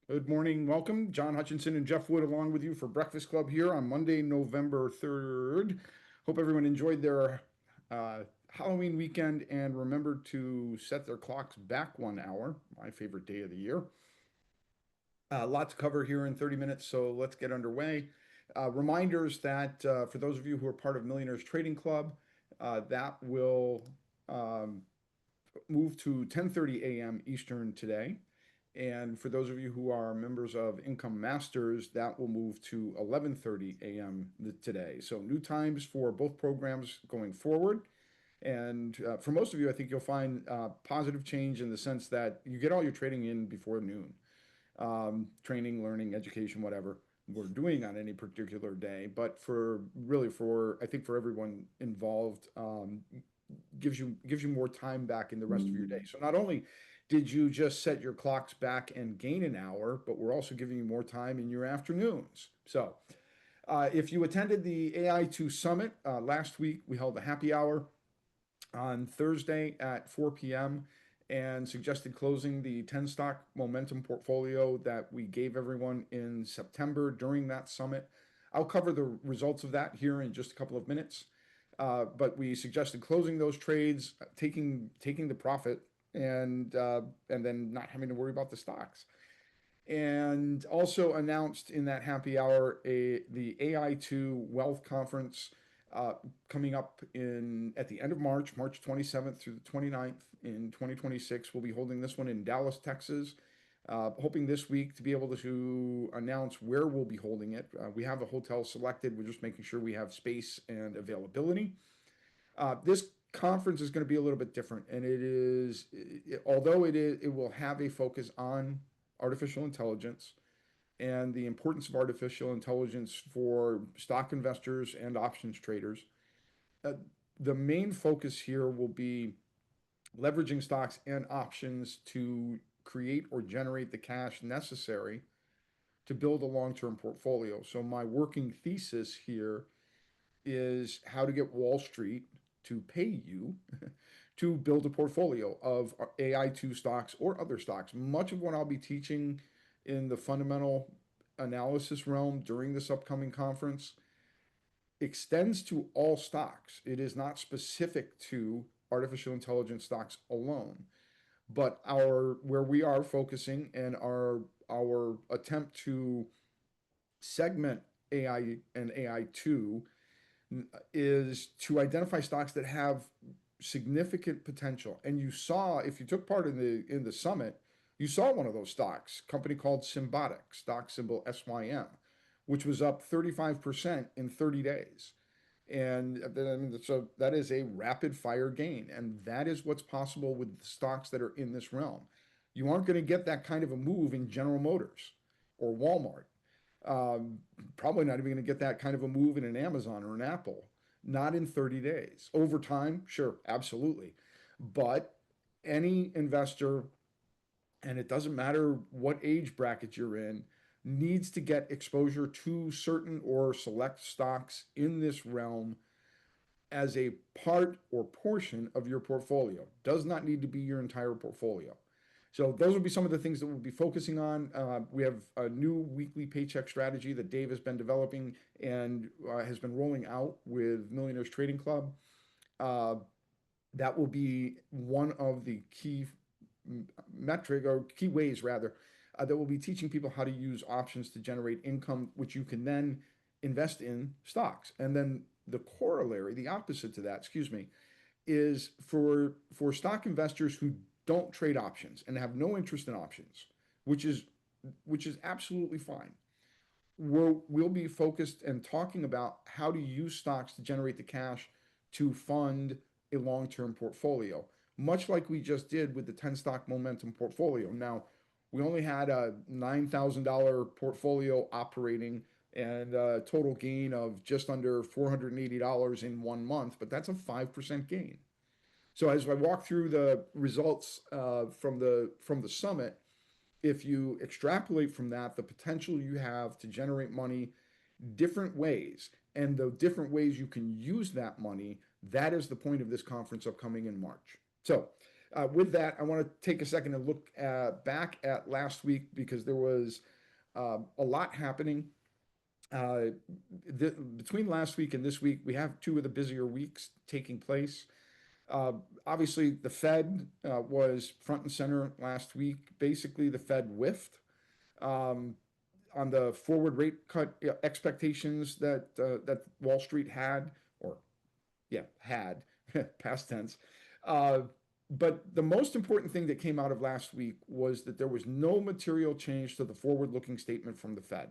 Good morning. Welcome. John Hutchinson and Jeff Wood along with you for Breakfast Club here on Monday, November 3rd. Hope everyone enjoyed their Halloween weekend and remembered to set their clocks back 1 hour, my favorite day of the year. A lot to cover here in 30 minutes, so let's get underway. Reminders that for those of you who are part of Millionaires Trading Club, that will um, move to 10:30 a.m. Eastern today. And for those of you who are members of Income Masters, that will move to 11:30 a.m. today. So new times for both programs going forward. And for most of you, I think you'll find positive change in the sense that you get all your trading in before noon. Training, learning, education, whatever we're doing on any particular day. But for really for I think for everyone involved, gives you more time back in the rest of your day. So not only did you just set your clocks back and gain an hour, but we're also giving you more time in your afternoons. So if you attended the AI2 Summit last week, we held a happy hour on Thursday at 4 p.m. and suggested closing the 10 stock momentum portfolio that we gave everyone in September during that summit. I'll cover the results of that here in just a couple of minutes. But we suggested closing those trades, taking the profit, and then not having to worry about the stocks. And also announced in that happy hour the AI2 Wealth Conference uh, coming up in at the end of March, March 27th through the 29th in 2026. We'll be holding this one in Dallas, Texas. Hoping this week to be able to announce where we'll be holding it. We have a hotel selected. We're just making sure we have space and availability. This conference is going to be a little bit different, and although it will have a focus on artificial intelligence and the importance of artificial intelligence for stock investors and options traders. Uh, the main focus here will be leveraging stocks and options to create or generate the cash necessary to build a long-term portfolio. So my working thesis here is how to get Wall Street to pay you to build a portfolio of AI2 stocks or other stocks. Much of what I'll be teaching in the fundamental analysis realm during this upcoming conference extends to all stocks. It is not specific to artificial intelligence stocks alone, but our where we are focusing and our attempt to segment AI and AI2 is to identify stocks that have significant potential. And you saw, if you took part in the summit, you saw one of those stocks, a company called Symbotic, stock symbol SYM, which was up 35% in 30 days. And then, so that is a rapid fire gain. And that is what's possible with the stocks that are in this realm. You aren't going to get that kind of a move in General Motors or Walmart. Um, Probably not even going to get that kind of a move in an Amazon or an Apple. Not in 30 days. Over time, sure, absolutely. But any investor, and it doesn't matter what age bracket you're in, needs to get exposure to certain or select stocks in this realm as a part or portion of your portfolio. Does not need to be your entire portfolio. So those will be some of the things that we'll be focusing on. We have a new weekly paycheck strategy that Dave has been developing and has been rolling out with Millionaires Trading Club. Uh, that will be one of the key metric or key ways rather that will be teaching people how to use options to generate income, which you can then invest in stocks. And then the corollary, the opposite to that, excuse me, is for stock investors who don't trade options and have no interest in options, which is which is absolutely fine. We'll be focused and talking about how to use stocks to generate the cash to fund a long-term portfolio, much like we just did with the 10 stock momentum portfolio. Now, we only had a $9,000 portfolio operating and a total gain of just under $480 in 1 month, but that's a 5% gain. So as I walk through the results from the summit, if you extrapolate from that the potential you have to generate money different ways and the different ways you can use that money, that is the point of this conference upcoming in March. So With that, I want to take a second and look back at last week because there was a lot happening. Uh, Between last week and this week, we have two of the busier weeks taking place. Uh, Obviously, the Fed was front and center last week. Basically, the Fed whiffed um, on the forward rate cut expectations that Wall Street had, or yeah, had past tense. Uh, but the most important thing that came out of last week was that there was no material change to the forward-looking statement from the Fed.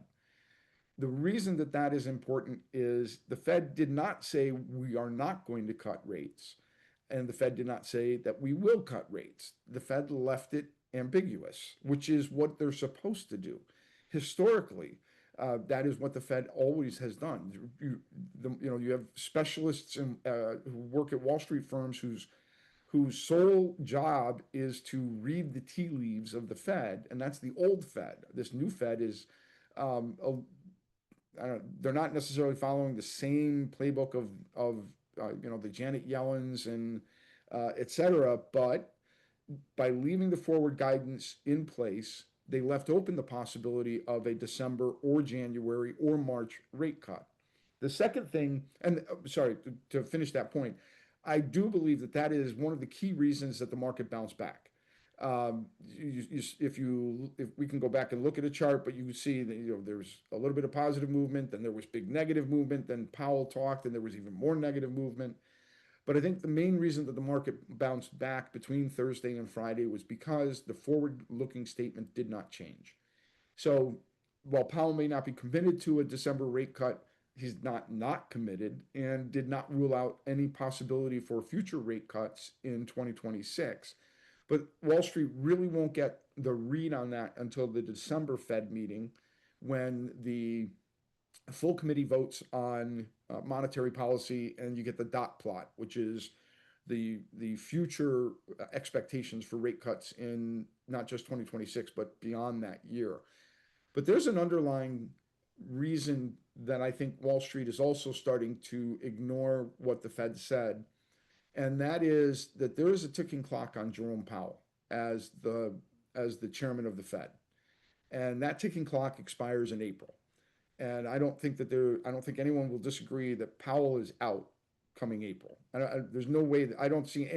The reason that that is important is the Fed did not say we are not going to cut rates, and the Fed did not say that we will cut rates. The Fed left it ambiguous, which is what they're supposed to do. Historically, that is what the Fed always has done. You have specialists who work at Wall Street firms whose sole job is to read the tea leaves of the Fed, and that's the old Fed. This new Fed is a I don't, they're not necessarily following the same playbook of the Janet Yellens and et cetera, but by leaving the forward guidance in place, they left open the possibility of a December or January or March rate cut. The second thing, and sorry, to finish that point, I do believe that that is one of the key reasons that the market bounced back. If we can go back and look at a chart, but you see that there's a little bit of positive movement, then there was big negative movement, then Powell talked, and there was even more negative movement. But I think the main reason that the market bounced back between Thursday and Friday was because the forward-looking statement did not change. So while Powell may not be committed to a December rate cut, he's not committed and did not rule out any possibility for future rate cuts in 2026. But Wall Street really won't get the read on that until the December Fed meeting when the full committee votes on monetary policy and you get the dot plot, which is the future expectations for rate cuts in not just 2026, but beyond that year. But there's an underlying reason that I think Wall Street is also starting to ignore what the Fed said, and that is that there is a ticking clock on Jerome Powell as the chairman of the Fed, and that ticking clock expires in April. And I don't think anyone will disagree that Powell is out coming April. There's no way that I don't see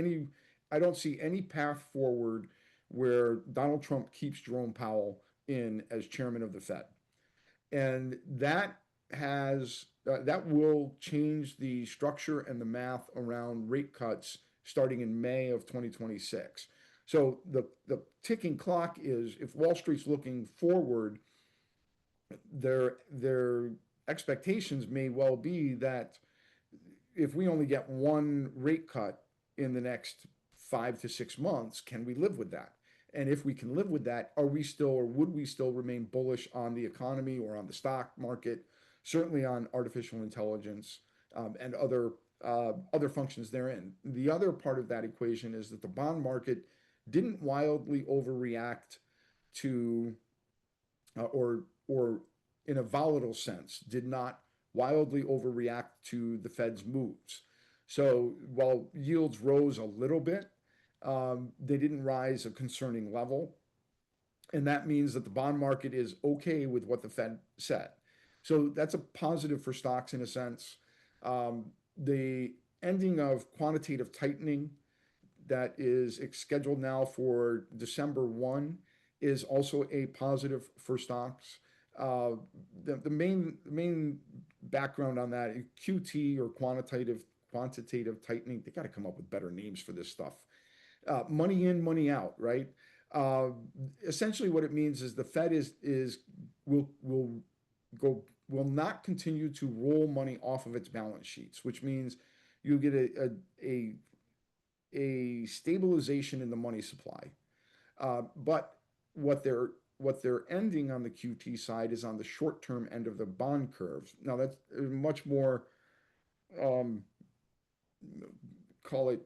any path forward where Donald Trump keeps Jerome Powell in as chairman of the Fed, and that will change the structure and the math around rate cuts starting in May of 2026. So the ticking clock is if Wall Street's looking forward, their expectations may well be that if we only get one rate cut in the next 5 to 6 months, can we live with that? And if we can live with that, are we still or would we still remain bullish on the economy or on the stock market, certainly on artificial intelligence and other functions therein? The other part of that equation is that the bond market didn't wildly overreact to or in a volatile sense, did not wildly overreact to the Fed's moves. So while yields rose a little bit, they didn't rise a concerning level. And that means that the bond market is okay with what the Fed said. So that's a positive for stocks in a sense. The ending of quantitative tightening that is scheduled now for December 1 is also a positive for stocks. The main background on that, QT or quantitative tightening, they got to come up with better names for this stuff. Money in, money out, right? Uh, Essentially, what it means is the Fed will will not continue to roll money off of its balance sheets, which means you get a stabilization in the money supply. But what they're ending on the QT side is on the short term end of the bond curve. Now that's much more um, call it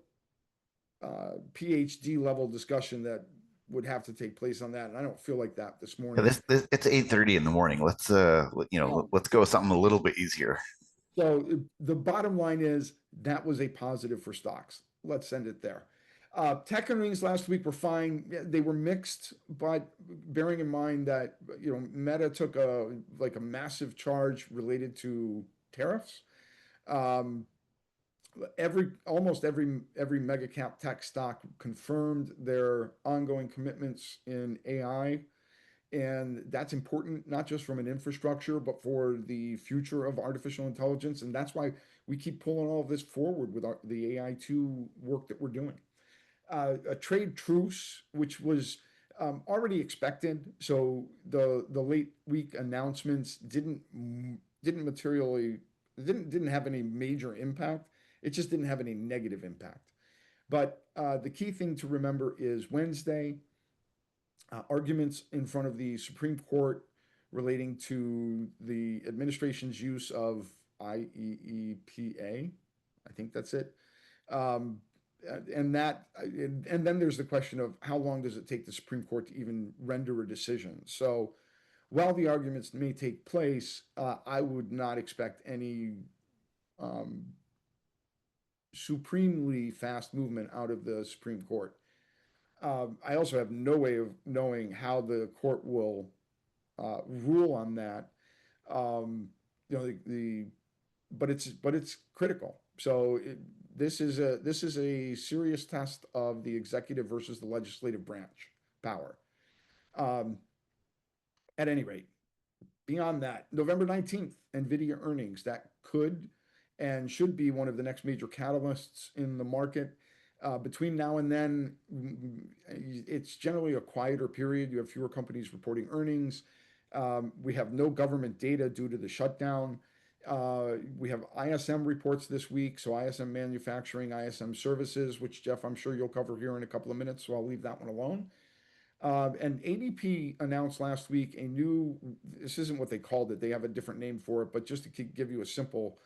PhD level discussion that would have to take place on that, and I don't feel like that this Yeah, morning. this it's 8:30 in the morning. Um, Let's go with something a little bit easier. so the bottom line is that was a positive for stocks. Let's send it there. Tech earnings last week were fine. Yeah, they were mixed, but bearing in mind that Meta took a massive charge related to tariffs. Um, almost every mega cap tech stock confirmed their ongoing commitments in AI, and that's important not just from an infrastructure but for the future of artificial intelligence, and that's why we keep pulling all of this forward with the AI2 work that we're doing. A trade truce, which was already expected. So the late week announcements didn't materially didn't have any major impact. It just didn't have any negative impact. But the key thing to remember is Wednesday arguments in front of the Supreme Court relating to the administration's use of IEEPA. I think that's it. Um, and then there's the question of how long does it take the Supreme Court to even render a decision. So while the arguments may take place, I would not expect any um, supremely fast movement out of the Supreme Court. I also have no way of knowing how the court will rule on that. Um, the but it's critical. So this is a serious test of the executive versus the legislative branch power. Um, at any rate, beyond that, November 19th, NVIDIA earnings that could and should be one of the next major catalysts in the market. Between now and then, it's generally a quieter period. You have fewer companies reporting earnings. We have no government data due to the shutdown. We have ISM reports this week. So ISM manufacturing, ISM services, which Jeff, I'm sure you'll cover here in a couple of minutes. So I'll leave that one alone. And ADP announced last week this isn't what they called it, they have a different name for it, but just to give you a simple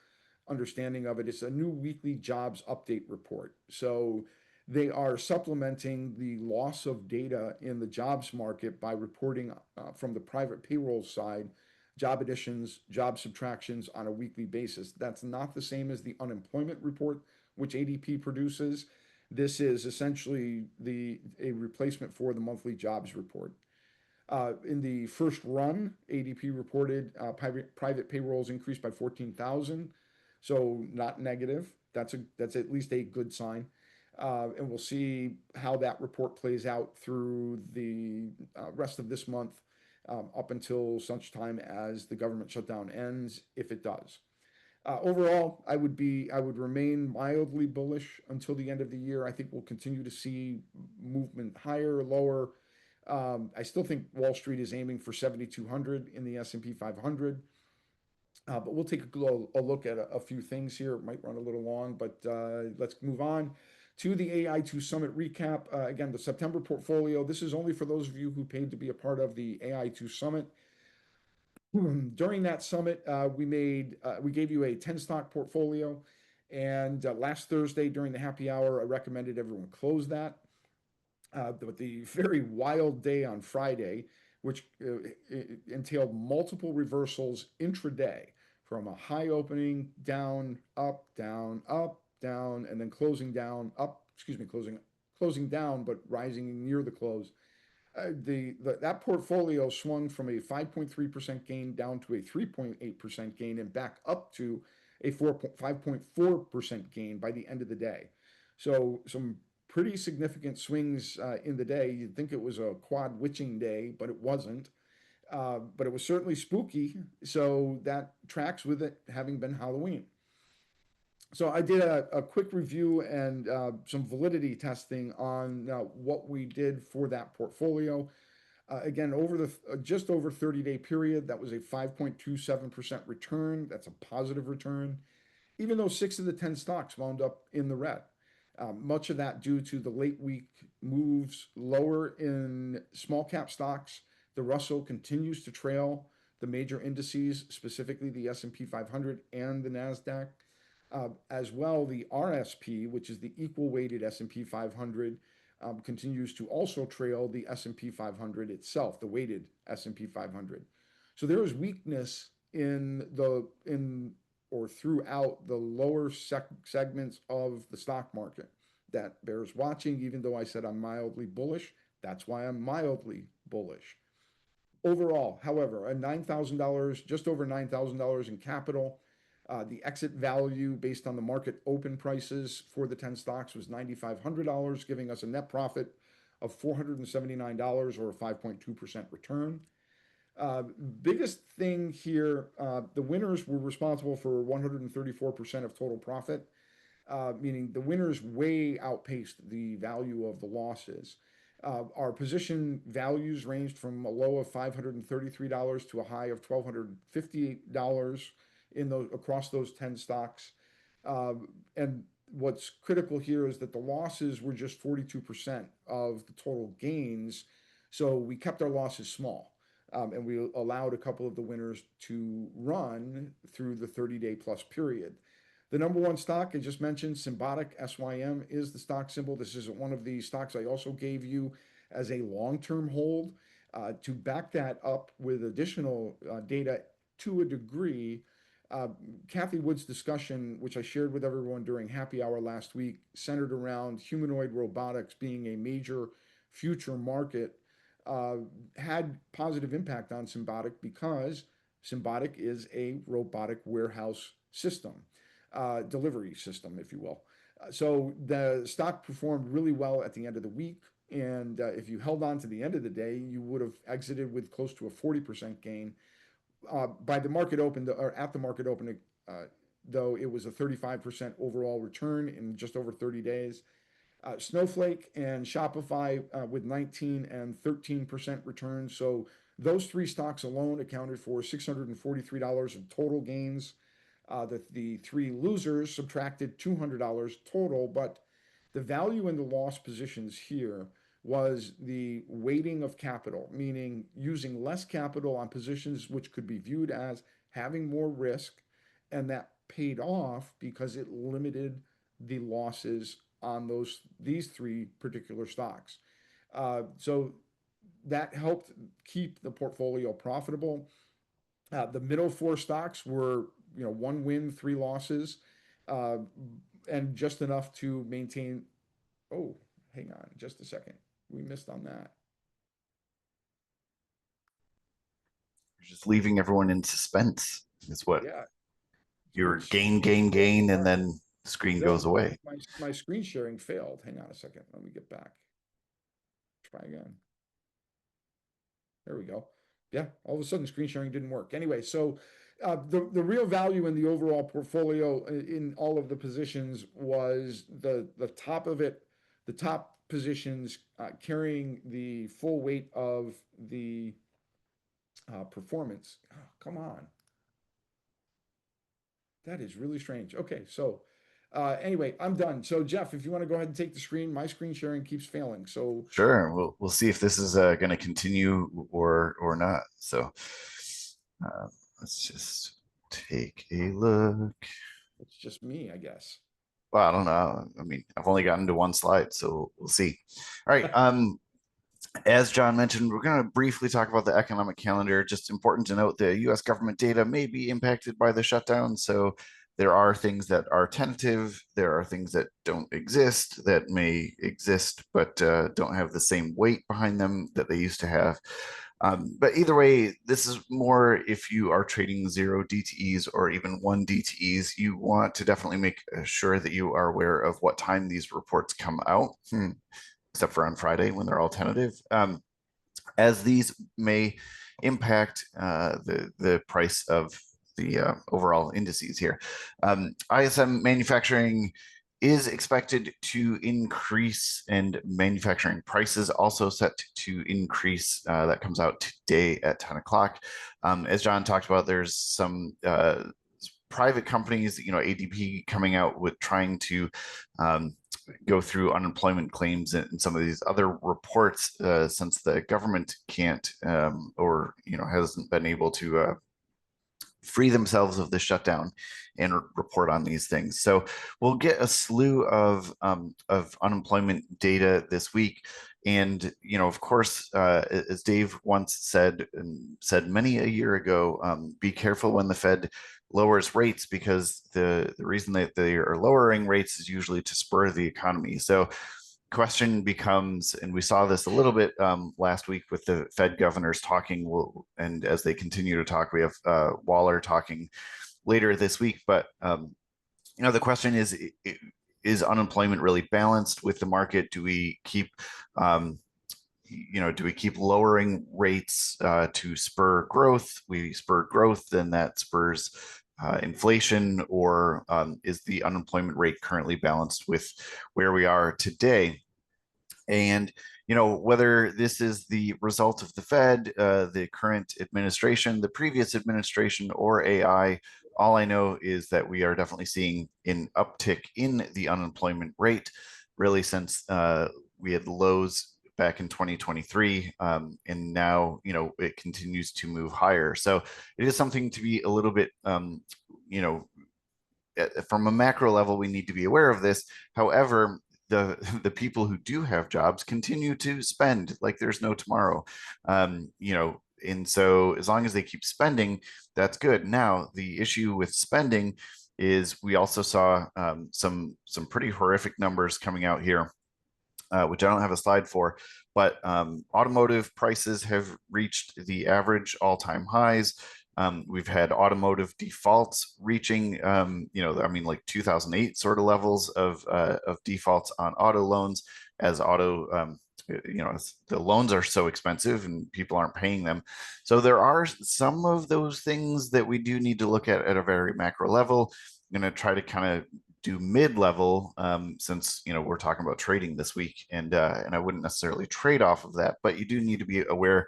understanding of it, it's a new weekly jobs update report. So they are supplementing the loss of data in the jobs market by reporting from the private payroll side, job additions, job subtractions on a weekly basis. That's not the same as the unemployment report, which ADP produces. This is essentially a replacement for the monthly jobs report. In the first run, ADP reported private payrolls increased by 14,000, so not negative. That's at least a good sign. And we'll see how that report plays out through the rest of this month, up until such time as the government shutdown ends, if it does. Overall, I would remain mildly bullish until the end of the year. I think we'll continue to see movement higher, lower. I still think Wall Street is aiming for 7,200 in the S&P 500. But we'll take a look at a few things here. It might run a little long, but let's move on to the AI2 Summit recap. Again, the September portfolio. This is only for those of you who paid to be a part of the AI2 Summit. During that summit, we gave you a 10 stock portfolio, and last Thursday during the happy hour, I recommended everyone close that. But the very wild day on Friday, which entailed multiple reversals intraday from a high opening down, up, down, and then closing down, up, excuse me, closing down, but rising near the close. That portfolio swung from a 5.3% gain down to a 3.8% gain and back up to a 5.4% gain by the end of the day. So some pretty significant swings in the day. You'd think it was a quad witching day, but it wasn't. But it was certainly spooky. So that tracks with it having been Halloween. So I did a quick review and some validity testing on what we did for that portfolio. Again, over the just over 30-day period, that was a 5.27% return. That's a positive return, even though 6 of the 10 stocks wound up in the red. Much of that due to the late week moves lower in small cap stocks. The Russell continues to trail the major indices, specifically the S&P 500 and the NASDAQ. As well, the RSP, which is the equal weighted S&P 500, continues to also trail the S&P 500 itself, the weighted S&P 500. So there is weakness in or throughout the lower segments of the stock market. That bears watching, even though I said I'm mildly bullish. That's why I'm mildly bullish. Overall, however, a $9,000, just over $9,000 in capital. The exit value based on the market open prices for the 10 stocks was $9,500, giving us a net profit of $479 or a 5.2% return. Biggest thing here, the winners were responsible for 134% of total profit, meaning the winners way outpaced the value of the losses. Our position values ranged from a low of $533 to a high of $1,258 in those across those 10 stocks. And what's critical here is that the losses were just 42% of the total gains. So we kept our losses small. And we allowed a couple of the winners to run through the 30-day plus period. The number one stock I just mentioned, Symbotic, SYM, is the stock symbol. This isn't one of the stocks I also gave you as a long-term hold. To back that up with additional data to a degree, Kathy Wood's discussion, which I shared with everyone during happy hour last week, centered around humanoid robotics being a major future market, had positive impact on Symbotic because Symbotic is a robotic warehouse system, delivery system, if you will. So the stock performed really well at the end of the week. And if you held on to the end of the day, you would have exited with close to a 40% gain. By the market open, or at the market opening, though, it was a 35% overall return in just over 30 days. Snowflake and Shopify with 19 and 13% returns. So those three stocks alone accounted for $643 of total gains. The three losers subtracted $200 total, but the value in the lost positions here was the weighting of capital, meaning using less capital on positions which could be viewed as having more risk, and that paid off because it limited the losses on these three particular stocks. So that helped keep the portfolio profitable. The middle four stocks were, one win, three losses, uh, and just enough to maintain. Oh, hang on just a second. We missed on that. Just leaving everyone in suspense is what Yeah, you're it's gain, and then the screen Bill, goes away. my screen sharing failed. Hang on a second. Let me get back. Try again. There we go. Yeah, all of a sudden screen sharing didn't work. Anyway, so the real value in the overall portfolio in all of the positions was the top of it, the top positions carrying the full weight of the performance. Oh, come on. That is really strange. Okay, so anyway, I'm done. So Jeff, if you want to go ahead and take the screen, my screen sharing keeps failing. So Sure, we'll see if this is going to continue or not. So let's just take a look. it's just me, I guess. Well, I don't know. I mean, I've only gotten to one slide, so we'll see. All right. As John mentioned, we're going to briefly talk about the economic calendar. Just important to note the US government data may be impacted by the shutdown. So there are things that are tentative. There are things that don't exist, that may exist, but don't have the same weight behind them that they used to have. But either way, this is more if you are trading 0 DTEs or even 1 DTEs, you want to definitely make sure that you are aware of what time these reports come out. Except for on Friday when they're all tentative, as these may impact the price of the overall indices here. ISM manufacturing is expected to increase, and manufacturing prices also set to increase. That comes out today at 10 o'clock. As John talked about, there's some private companies, ADP coming out with trying to go through unemployment claims and some of these other reports, since the government can't or hasn't been able to free themselves of the shutdown and report on these things. So we'll get a slew of unemployment data this week. And of course, as Dave once said, and said many a year ago, be careful when the Fed lowers rates, because the reason that they are lowering rates is usually to spur the economy. So question becomes, and we saw this a little bit last week with the Fed governors talking, and as they continue to talk, we have Waller talking later this week. But the question is unemployment really balanced with the market? Do we keep lowering rates to spur growth? We spur growth, then that spurs inflation, or is the unemployment rate currently balanced with where we are today? And whether this is the result of the Fed, the current administration, the previous administration, or AI, all I know is that we are definitely seeing an uptick in the unemployment rate, really since we had lows back in 2023, and now it continues to move higher. So it is something to be a little bit from a macro level, we need to be aware of this. However, the people who do have jobs continue to spend like there's no tomorrow. And so as long as they keep spending, that's good. Now, the issue with spending is we also saw some pretty horrific numbers coming out here, which I don't have a slide for, but automotive prices have reached the average all-time highs. We've had automotive defaults reaching, like 2008 sort of levels of defaults on auto loans, as the loans are so expensive and people aren't paying them. So there are some of those things that we do need to look at a very macro level. I'm going to try to kind of do mid-level, since we're talking about trading this week, and I wouldn't necessarily trade off of that, but you do need to be aware.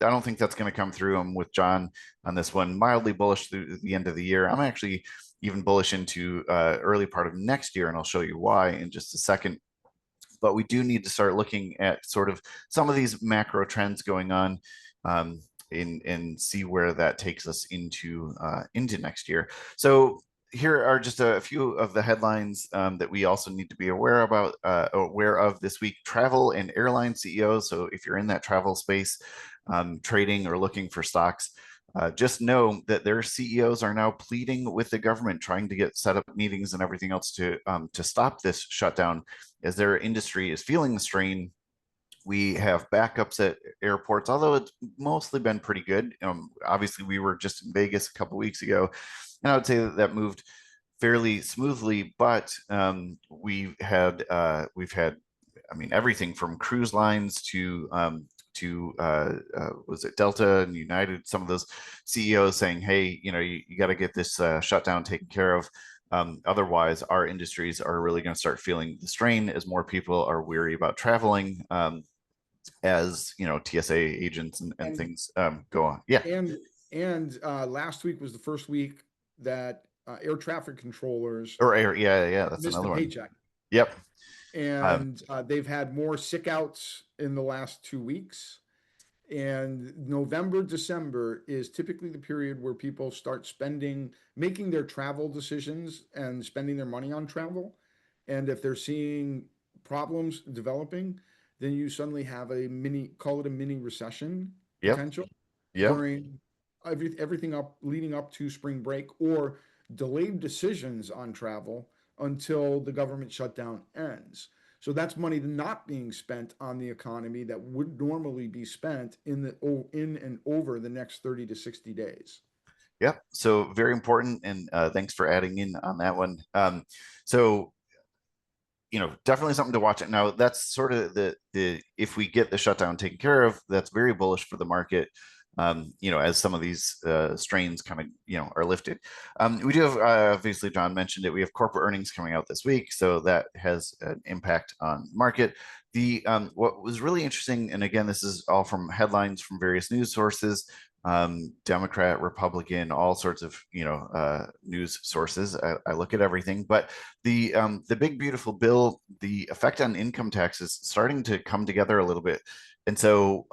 I don't think that's going to come through. I'm with John on this one, mildly bullish through the end of the year. I'm actually even bullish into early part of next year, and I'll show you why in just a second. But we do need to start looking at sort of some of these macro trends going on, and see where that takes us into next year. So here are just a few of the headlines that we also need to be aware of this week. Travel and airline CEOs. So if you're in that travel space, trading or looking for stocks, just know that their CEOs are now pleading with the government, trying to get set up meetings and everything else to stop this shutdown, as their industry is feeling the strain. We have backups at airports, although it's mostly been pretty good. Obviously, we were just in Vegas a couple weeks ago, and I would say that that moved fairly smoothly. But we've had, everything from cruise lines to was it Delta and United, some of those CEOs saying, hey, you got to get this shutdown taken care of. Otherwise, our industries are really going to start feeling the strain as more people are weary about traveling, as TSA agents and things go on. Yeah. And last week was the first week that air traffic controllers Or yeah, that's missed a another one. paycheck. Yep. And they've had more sick outs in the last 2 weeks. And November, December is typically the period where people start making their travel decisions and spending their money on travel. And if they're seeing problems developing, then you suddenly have call it a mini recession Yep. potential Yep. during everything leading up to spring break, or delayed decisions on travel until the government shutdown ends. So that's money not being spent on the economy that would normally be spent in and over the next 30 to 60 days. Yep. So very important, and thanks for adding in on that one. So definitely something to watch. It now, that's sort of the if we get the shutdown taken care of, that's very bullish for the market. As some of these strains kind of are lifted. We do have, obviously John mentioned it, we have corporate earnings coming out this week, so that has an impact on market. The what was really interesting, and again, this is all from headlines from various news sources, Democrat, Republican, all sorts of news sources. I look at everything, but the big beautiful bill, the effect on income taxes starting to come together a little bit, and so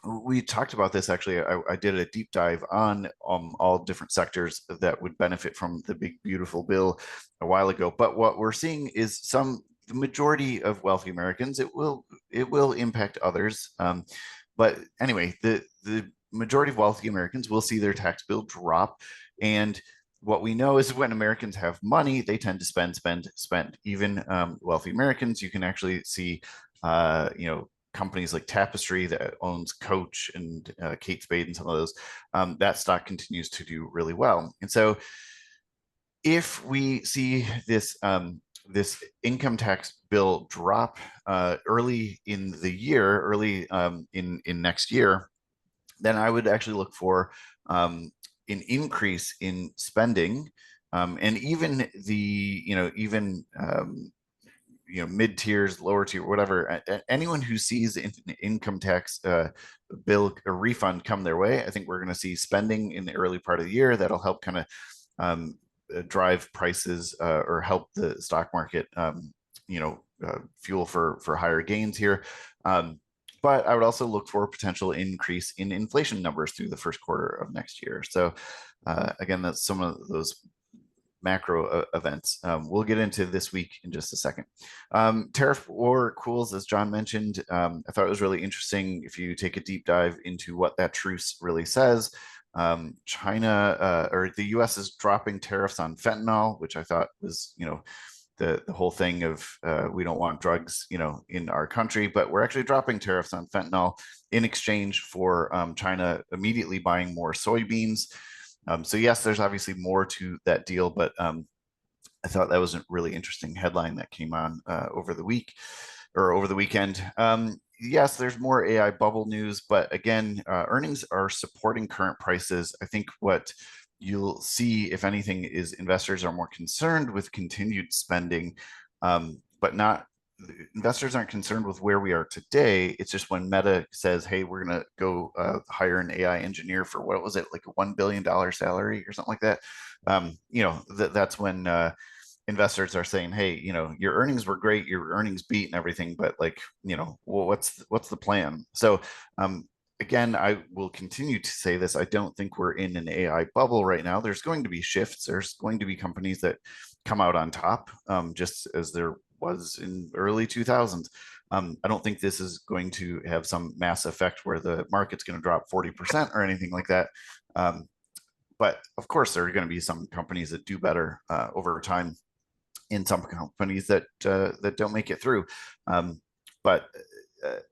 we talked about this actually. I did a deep dive on all different sectors that would benefit from the big beautiful bill a while ago. But what we're seeing is some the majority of wealthy Americans. It will impact others. But anyway, the majority of wealthy Americans will see their tax bill drop. And what we know is when Americans have money, they tend to spend, spend, spend. Even wealthy Americans, you can actually see, companies like Tapestry that owns Coach and Kate Spade and some of those, that stock continues to do really well. And so if we see this income tax bill drop early in the year, early in next year, then I would actually look for an increase in spending, and even the mid tiers, lower tier, whatever. Anyone who sees an income tax bill or refund come their way, I think we're going to see spending in the early part of the year that'll help kind of drive prices or help the stock market, fuel for higher gains here. But I would also look for a potential increase in inflation numbers through the first quarter of next year. So again, that's some of those macro events. We'll get into this week in just a second. Tariff war cools, as John mentioned. I thought it was really interesting if you take a deep dive into what that truce really says. China or the US is dropping tariffs on fentanyl, which I thought was, the whole thing of we don't want drugs, in our country, but we're actually dropping tariffs on fentanyl in exchange for China immediately buying more soybeans. So yes, there's obviously more to that deal, but I thought that was a really interesting headline that came on over the week or over the weekend. Yes, there's more AI bubble news, but again, earnings are supporting current prices. I think what you'll see, if anything, is investors are more concerned with continued spending, but not investors aren't concerned with where we are today. It's just when Meta says, hey, we're going to go hire an AI engineer for, what was it, like a $1 billion salary or something like that. That's when investors are saying, hey, your earnings were great, your earnings beat and everything, but well, what's the plan? So again, I will continue to say this. I don't think we're in an AI bubble right now. There's going to be shifts. There's going to be companies that come out on top, just as there was in early 2000s. I don't think this is going to have some mass effect where the market's going to drop 40% or anything like that. But of course, there are going to be some companies that do better over time, in some companies that don't make it through. But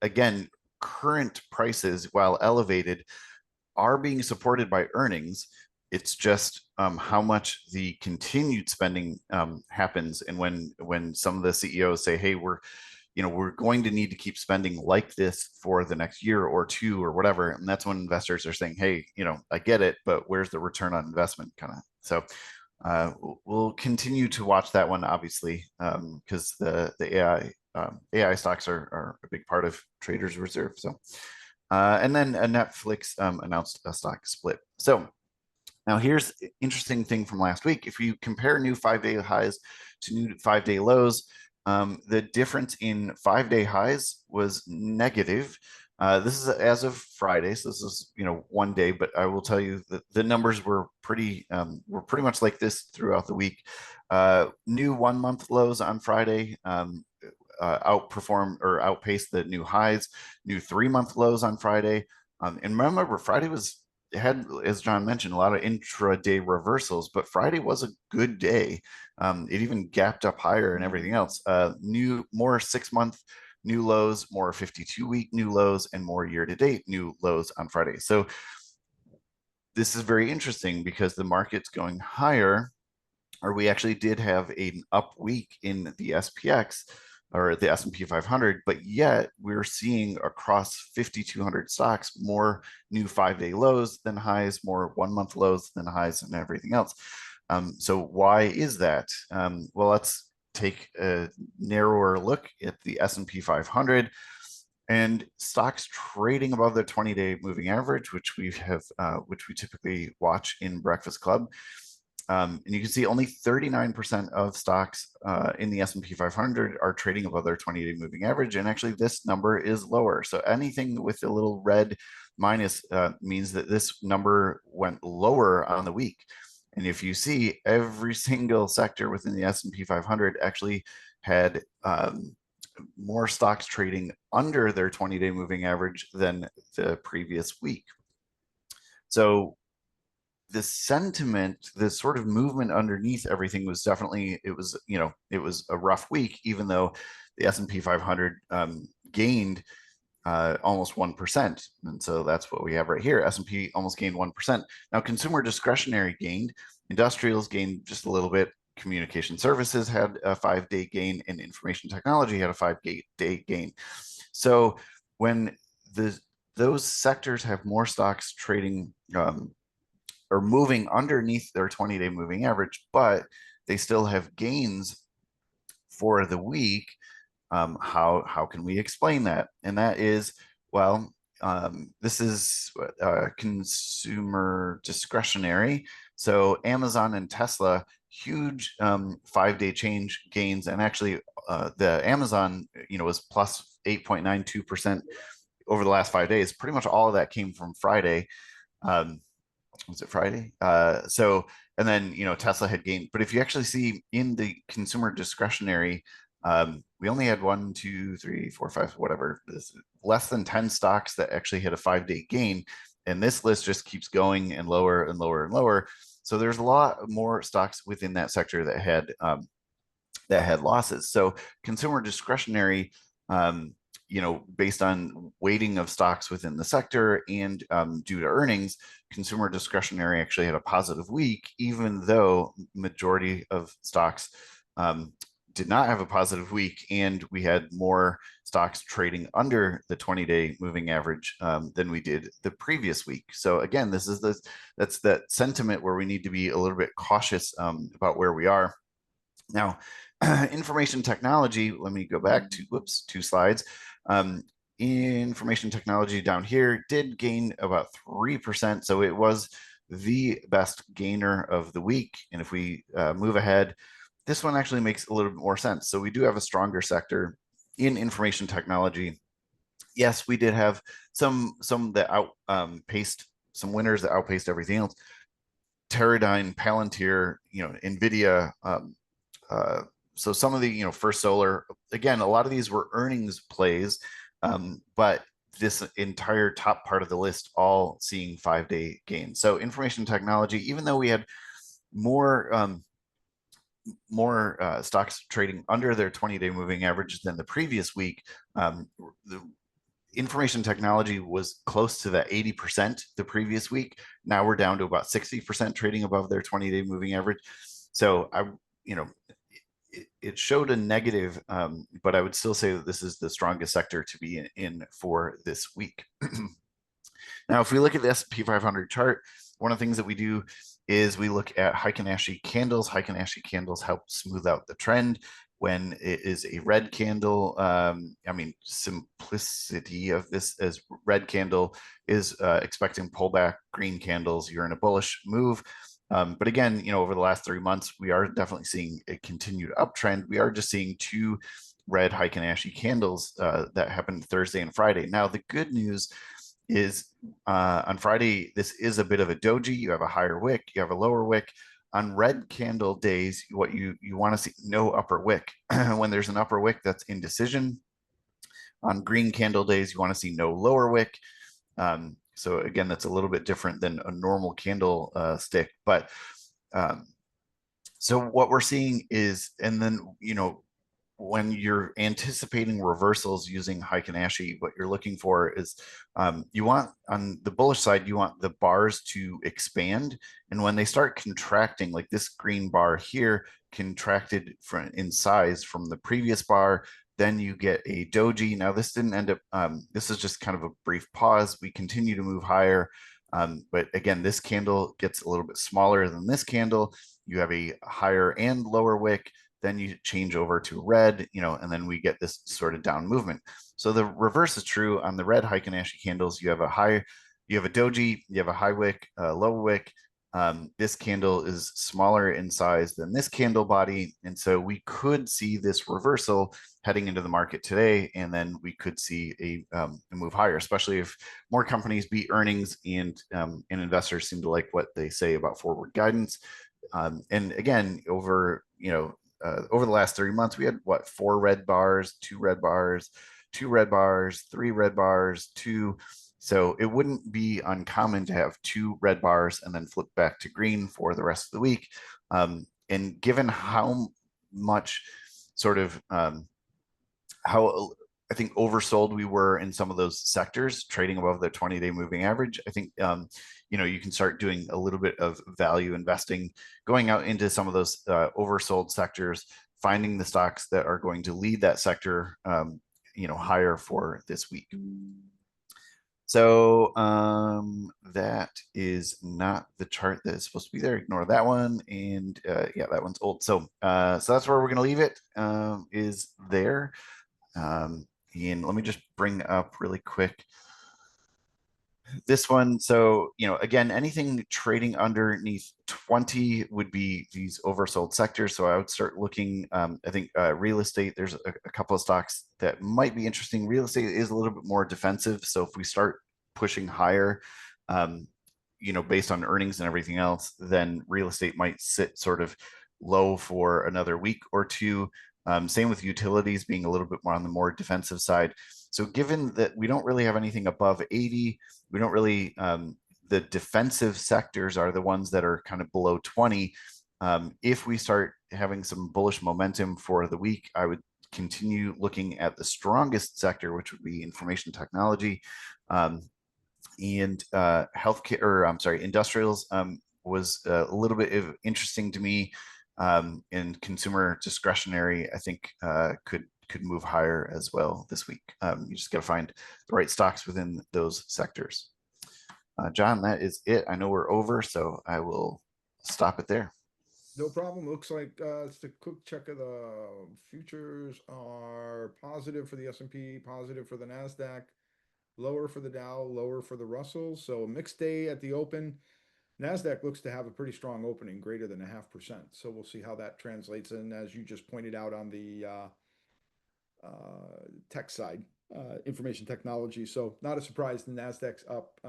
again, current prices, while elevated, are being supported by earnings. It's just how much the continued spending happens, and when some of the CEOs say, "Hey, we're going to need to keep spending like this for the next year or two or whatever," and that's when investors are saying, "Hey, I get it, but where's the return on investment?" Kind of. So we'll continue to watch that one, obviously, because the AI stocks are a big part of traders' reserve. So, and then Netflix announced a stock split. So now here's an interesting thing from last week. If you compare new 5-day highs to new 5-day lows, the difference in 5-day highs was negative. This is as of Friday, so this is one day, but I will tell you that the numbers were pretty much like this throughout the week. New 1-month lows on Friday outperformed or outpaced the new highs. New 3-month lows on Friday, and remember, Friday had, as John mentioned, a lot of intraday reversals, but Friday was a good day. It even gapped up higher and everything else. More 6-month new lows, more 52-week new lows, and more year-to-date new lows on Friday. So this is very interesting because the market's going higher, or we actually did have an up week in the SPX or the S&P 500, but yet we're seeing across 5,200 stocks more new 5-day lows than highs, more 1-month lows than highs, and everything else. So why is that? Well, let's take a narrower look at the S&P 500 and stocks trading above the 20-day moving average, which we typically watch in Breakfast Club. And you can see only 39% of stocks in the S&P 500 are trading above their 20-day moving average. And actually, this number is lower. So anything with a little red minus means that this number went lower on the week. And if you see, every single sector within the S&P 500 actually had more stocks trading under their 20-day moving average than the previous week. So the sentiment, the sort of movement underneath everything was definitely, it was a rough week, even though the S&P 500 gained almost 1%. And so that's what we have right here. S&P almost gained 1%. Now, consumer discretionary gained, industrials gained just a little bit, communication services had a 5-day gain, and information technology had a 5-day gain. So when those sectors have more stocks trading or moving underneath their 20-day moving average, but they still have gains for the week, how can we explain that? And that is, well, this is consumer discretionary. So Amazon and Tesla, huge 5-day change gains, and actually the Amazon, was plus 8.92% over the last 5 days. Pretty much all of that came from Friday. Was it Friday? And then, Tesla had gained. But if you actually see in the consumer discretionary, we only had 1, 2, 3, 4, 5, whatever, less than 10 stocks that actually hit a 5-day gain. And this list just keeps going and lower and lower and lower. So there's a lot more stocks within that sector that had losses. So consumer discretionary, based on weighting of stocks within the sector and due to earnings, consumer discretionary actually had a positive week, even though majority of stocks did not have a positive week, and we had more stocks trading under the 20-day moving average than we did the previous week. So again, that's that sentiment where we need to be a little bit cautious about where we are. Now, information technology, let me go back to, 2 slides. Information technology down here did gain about 3%. So it was the best gainer of the week. And if we move ahead, this one actually makes a little bit more sense. So we do have a stronger sector in information technology. Yes, we did have some that outpaced, some winners that outpaced everything else. Teradyne, Palantir, NVIDIA, so some of the, First Solar, again, a lot of these were earnings plays, but this entire top part of the list all seeing 5-day gains. So information technology, even though we had more stocks trading under their 20-day moving average than the previous week, the information technology was close to that 80% the previous week. Now we're down to about 60% trading above their 20-day moving average. So it showed a negative, but I would still say that this is the strongest sector to be in for this week. Now, if we look at the S&P 500 chart, one of the things that we do is we look at Heiken Ashi candles. Heiken Ashi candles help smooth out the trend. When it is a red candle, simplicity of this as red candle is expecting pullback. Green candles, you're in a bullish move. But again, over the last 3 months, we are definitely seeing a continued uptrend. We are just seeing 2 red Heiken Ashi candles that happened Thursday and Friday. Now, the good news is on Friday, this is a bit of a doji. You have a higher wick, you have a lower wick. On red candle days, what you want to see, no upper wick. When there's an upper wick, that's indecision. On green candle days, you want to see no lower wick. So again, that's a little bit different than a normal candle stick. But so what we're seeing is, and then, when you're anticipating reversals using Heiken Ashi, what you're looking for is you want, on the bullish side, you want the bars to expand. And when they start contracting, like this green bar here contracted in size from the previous bar, then you get a doji. Now, this didn't end up, this is just kind of a brief pause. We continue to move higher. But again, this candle gets a little bit smaller than this candle. You have a higher and lower wick. Then you change over to red, and then we get this sort of down movement. So the reverse is true on the red Heiken Ashi candles. You have a doji, you have a high wick, low wick. This candle is smaller in size than this candle body. And so we could see this reversal heading into the market today. And then we could see a move higher, especially if more companies beat earnings and investors seem to like what they say about forward guidance. And again, over, over the last 3 months, we had what, 4 red bars, 2 red bars, 2 red bars, 3 red bars, two. So it wouldn't be uncommon to have 2 red bars and then flip back to green for the rest of the week. And given how much sort of how I think oversold we were in some of those sectors, trading above the 20-day moving average. I think you can start doing a little bit of value investing, going out into some of those oversold sectors, finding the stocks that are going to lead that sector, higher for this week. So that is not the chart that is supposed to be there. Ignore that one, and yeah, that one's old. So that's where we're going to leave it. Is there. And let me just bring up really quick this one. So, again, anything trading underneath 20 would be these oversold sectors. So I would start looking, I think real estate, there's a couple of stocks that might be interesting. Real estate is a little bit more defensive. So if we start pushing higher, based on earnings and everything else, then real estate might sit sort of low for another week or two. Same with utilities being a little bit more on the more defensive side. So given that we don't really have anything above 80, we don't really, the defensive sectors are the ones that are kind of below 20. If we start having some bullish momentum for the week, I would continue looking at the strongest sector, which would be information technology. And healthcare, or I'm sorry, industrials was a little bit interesting to me. And consumer discretionary, I think, could move higher as well this week. You just got to find the right stocks within those sectors. John, that is it. I know we're over, so I will stop it there. No problem. Looks like it's a quick check of the futures are positive for the S&P, positive for the Nasdaq, lower for the Dow, lower for the Russell. So a mixed day at the open. Nasdaq looks to have a pretty strong opening, greater than 0.5%. So we'll see how that translates. And as you just pointed out on the tech side, information technology. So not a surprise, the Nasdaq's up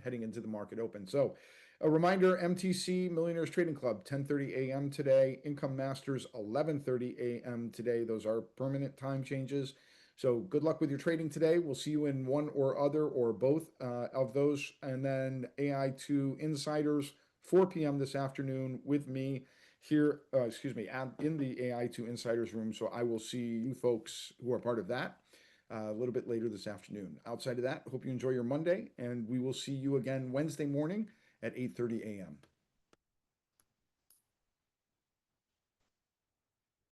heading into the market open. So a reminder, MTC, Millionaires Trading Club, 10:30 a.m. today. Income Masters, 11:30 a.m. today. Those are permanent time changes. So good luck with your trading today. We'll see you in one or other or both of those. And then AI2 Insiders, 4 p.m. this afternoon with me here, in the AI2 Insiders room. So I will see you folks who are part of that a little bit later this afternoon. Outside of that, hope you enjoy your Monday, and we will see you again Wednesday morning at 8:30 a.m.